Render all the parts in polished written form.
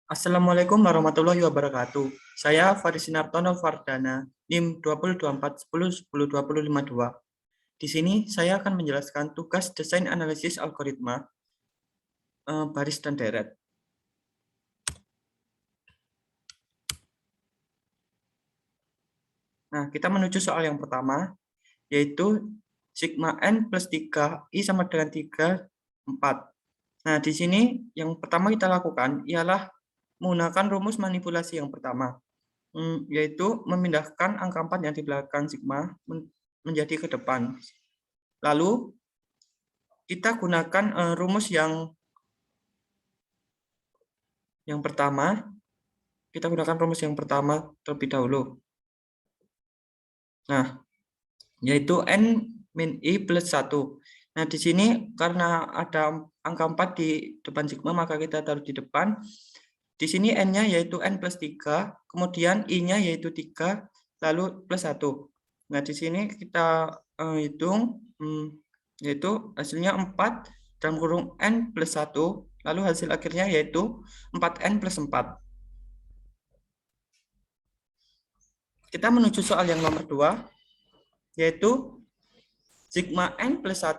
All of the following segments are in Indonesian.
Assalamualaikum warahmatullahi wabarakatuh. Saya Faris Sinartono Fardana, NIM 202410102052. Di sini saya akan menjelaskan tugas desain analisis algoritma baris dan deret. Nah, kita menuju soal yang pertama, yaitu sigma n plus 3 I sama dengan 3, 4. Nah, di sini yang pertama kita lakukan ialah menggunakan rumus manipulasi yang pertama, yaitu memindahkan angka 4 yang di belakang sigma menjadi ke depan. Lalu kita gunakan rumus yang pertama. Kita gunakan rumus yang pertama terlebih dahulu. Nah, yaitu n min I plus 1. Nah, di sini karena ada angka 4 di depan sigma, maka kita taruh di depan. Di sini n-nya yaitu n plus 3, kemudian I-nya yaitu 3, lalu plus 1. Nah, di sini kita hitung, yaitu hasilnya 4 dalam kurung n plus 1, lalu hasil akhirnya yaitu 4n plus 4. Kita menuju soal yang nomor 2, yaitu sigma n plus 1,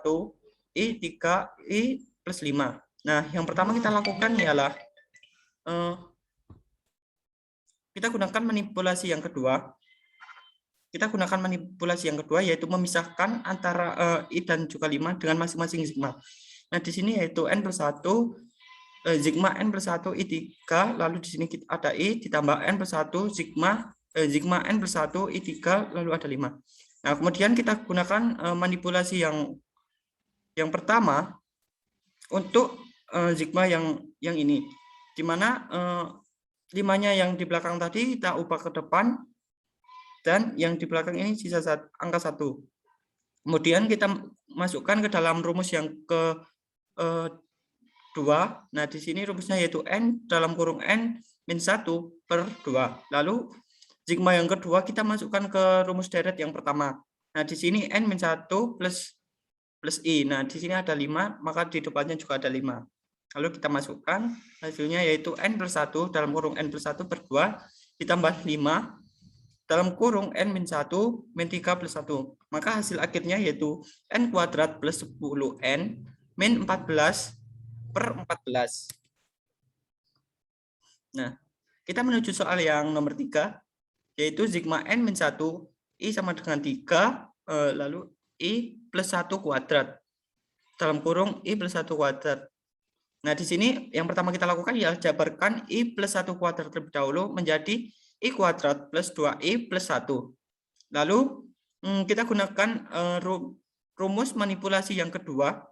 I 3, I plus 5. Nah, yang pertama kita lakukan ialah kita gunakan manipulasi yang kedua. Yaitu memisahkan antara I dan juga 5 dengan masing-masing sigma. Nah, di sini yaitu n plus 1, sigma n plus 1 I 3, lalu di sini ada I ditambah n plus 1 sigma n plus 1 I 3, lalu ada 5. Nah, kemudian kita gunakan manipulasi yang pertama untuk sigma yang ini, di mana 5-nya yang di belakang tadi kita ubah ke depan, dan yang di belakang ini sisa angka 1. Kemudian kita masukkan ke dalam rumus yang kedua. Nah, di sini rumusnya yaitu n dalam kurung n min 1 per 2. Lalu sigma yang kedua kita masukkan ke rumus deret yang pertama. Nah, di sini n min 1 plus I. Nah, di sini ada 5, maka di depannya juga ada 5. Lalu kita masukkan, hasilnya yaitu n plus 1 dalam kurung n plus 1 per 2 ditambah 5 dalam kurung n min 1 min 3 plus 1. Maka hasil akhirnya yaitu n kuadrat plus 10n min 14 per 14. Nah, kita menuju soal yang nomor 3, yaitu sigma n min 1 I sama dengan 3, lalu I plus 1 kuadrat dalam kurung I plus 1 kuadrat. Nah, di sini yang pertama kita lakukan ya jabarkan I plus 1 kuadrat terlebih dahulu menjadi I kuadrat plus 2I plus 1. Lalu kita gunakan rumus manipulasi yang kedua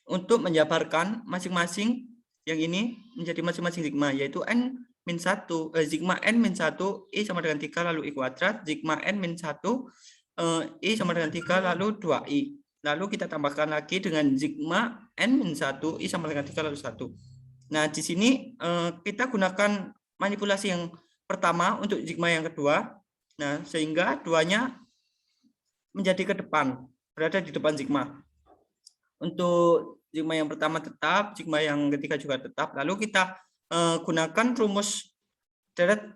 untuk menjabarkan masing-masing yang ini menjadi masing-masing sigma, yaitu n min 1, sigma n min 1 I sama dengan 3 lalu I kuadrat, sigma n min 1 I sama dengan 3 lalu 2I. Lalu kita tambahkan lagi dengan sigma n min 1 I sama dengan 3 lalu 1. Nah, di sini kita gunakan manipulasi yang pertama untuk sigma yang kedua. Nah, sehingga duanya menjadi ke depan, berada di depan sigma. Untuk sigma yang pertama tetap, sigma yang ketiga juga tetap. Lalu kita gunakan rumus deret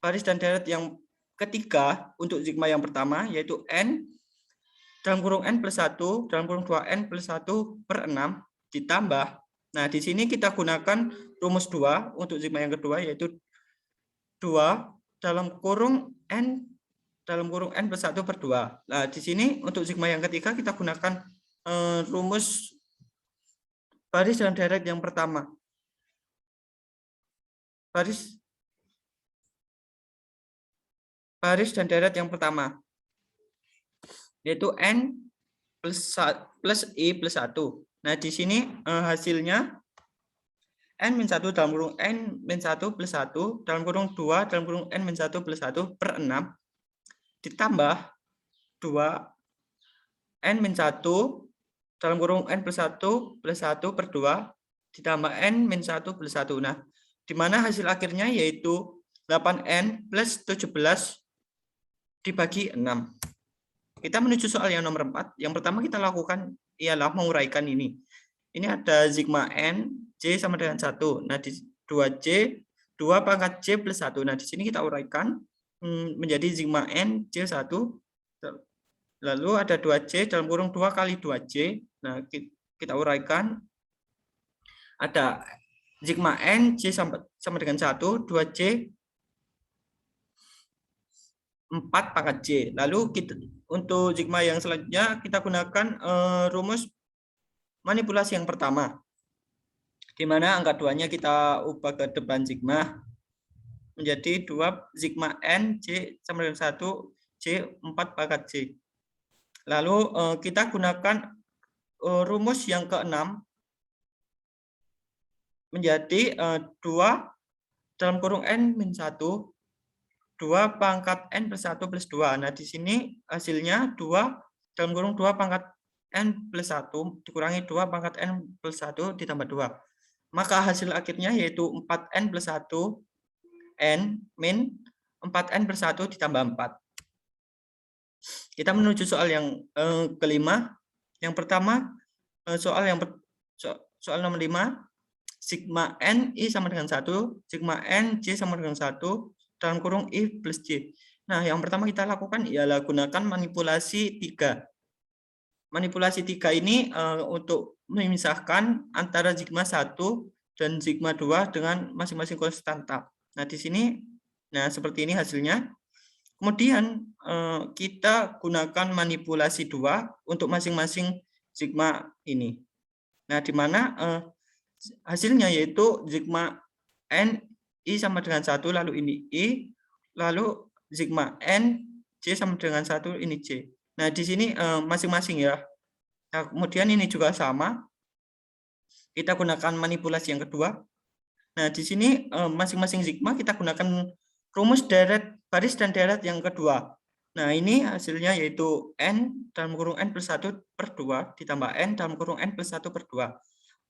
baris dan deret yang ketiga untuk sigma yang pertama, yaitu n dalam kurung n plus 1 dalam kurung 2n plus 1 per 6 ditambah. Nah, di sini kita gunakan rumus 2 untuk sigma yang kedua, yaitu 2 dalam kurung n plus 1 per 2. Nah, di sini untuk sigma yang ketiga kita gunakan rumus baris dan deret yang pertama. Baris dan deret yang pertama, yaitu n plus I plus 1. Nah, di sini hasilnya n min 1 dalam kurung n min 1 plus 1 dalam kurung 2 dalam kurung n min 1 plus 1 per 6 ditambah 2 n min 1 dalam kurung n plus 1 plus 1 per 2 ditambah n min 1 plus 1. Nah, di mana hasil akhirnya yaitu 8n plus 17 dibagi 6. Kita menuju soal yang nomor 4. Yang pertama kita lakukan ialah menguraikan ini. Ini ada sigma n, J sama dengan 1. Nah, di 2C, 2 pangkat C plus 1. Nah, di sini kita uraikan menjadi sigma N C1. Lalu ada 2C dalam kurung 2 kali 2C. Nah, kita uraikan. Ada sigma N C sama dengan 1, 2C 4 pangkat C. Lalu untuk sigma yang selanjutnya kita gunakan rumus manipulasi yang pertama, di mana angka 2-nya kita ubah ke depan sigma menjadi 2 sigma N C sama dengan 1 C 4 pangkat C. Lalu kita gunakan rumus yang keenam menjadi 2 dalam kurung N-1 2 pangkat N plus 1 plus 2. Nah, di sini hasilnya 2 dalam kurung 2 pangkat N plus 1 dikurangi 2 pangkat N plus 1 ditambah 2. Maka hasil akhirnya yaitu 4N plus 1 N min 4N plus 1 ditambah 4. Kita menuju soal yang kelima. Yang pertama, soal nomor 5. Sigma N I sama dengan 1, sigma N C sama dengan 1, dalam kurung I plus J. Nah, yang pertama kita lakukan ialah gunakan manipulasi 3. Manipulasi 3 ini untuk memisahkan antara sigma 1 dan sigma 2 dengan masing-masing konstanta. Nah, di sini, nah seperti ini hasilnya. Kemudian kita gunakan manipulasi 2 untuk masing-masing sigma ini. Nah, di mana hasilnya yaitu sigma N I sama dengan 1, lalu ini I, lalu sigma N C sama dengan 1, ini C. Nah, di sini masing-masing ya. Nah, kemudian ini juga sama. Kita gunakan manipulasi yang kedua. Nah, di sini masing-masing sigma kita gunakan rumus deret baris dan deret yang kedua. Nah, ini hasilnya yaitu N dalam kurung N plus 1 per 2 ditambah N dalam kurung N plus 1 per 2.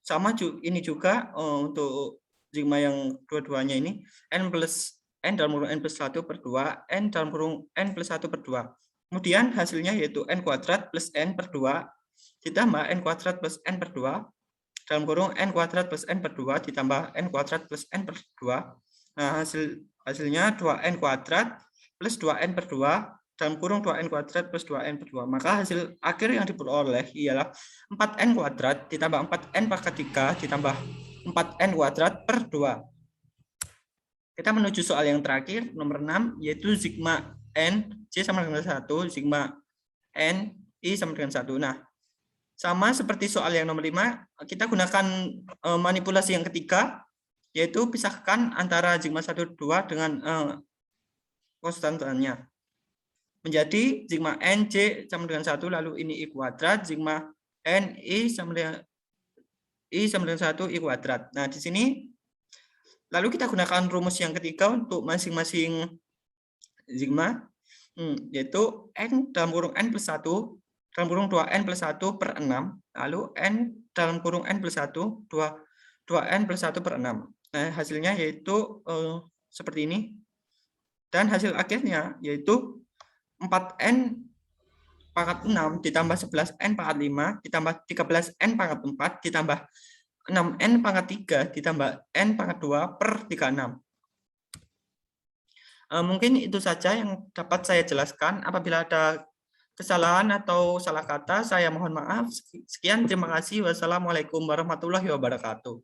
Sama ini juga untuk sigma yang dua-duanya ini N plus N dalam kurung N plus 1 per 2, N dalam kurung N plus 1 per 2. Kemudian hasilnya yaitu N kuadrat plus N per 2 ditambah N kuadrat plus N per 2 dalam kurung N kuadrat plus N per 2 ditambah N kuadrat plus N per 2. Nah, hasilnya 2N kuadrat plus 2N per 2 dalam kurung 2N kuadrat plus 2N per 2. Maka hasil akhir yang diperoleh ialah 4N kuadrat ditambah 4N pangkat 3 ditambah 4N kuadrat per 2. Kita menuju soal yang terakhir, nomor 6, yaitu sigma N C sama dengan 1, sigma N I sama dengan 1. Nah, sama seperti soal yang nomor 5, kita gunakan manipulasi yang ketiga, yaitu pisahkan antara sigma 1, 2 dengan konstantanya. Menjadi sigma N C sama dengan 1, lalu ini I kuadrat, sigma N I sama dengan 1 I kuadrat. Nah, di sini lalu kita gunakan rumus yang ketiga untuk masing-masing sigma, yaitu N dalam kurung N plus 1 dalam kurung 2N plus 1 per 6, lalu N dalam kurung N plus 1 2N plus 1 per 6. Nah, hasilnya yaitu seperti ini. Dan hasil akhirnya yaitu 4N pangkat 6 ditambah 11N pangkat 5 ditambah 13N pangkat 4 ditambah 6N pangkat 3 ditambah N pangkat 2 per 36. Mungkin itu saja yang dapat saya jelaskan. Apabila ada kesalahan atau salah kata, saya mohon maaf. Sekian, terima kasih. Wassalamualaikum warahmatullahi wabarakatuh.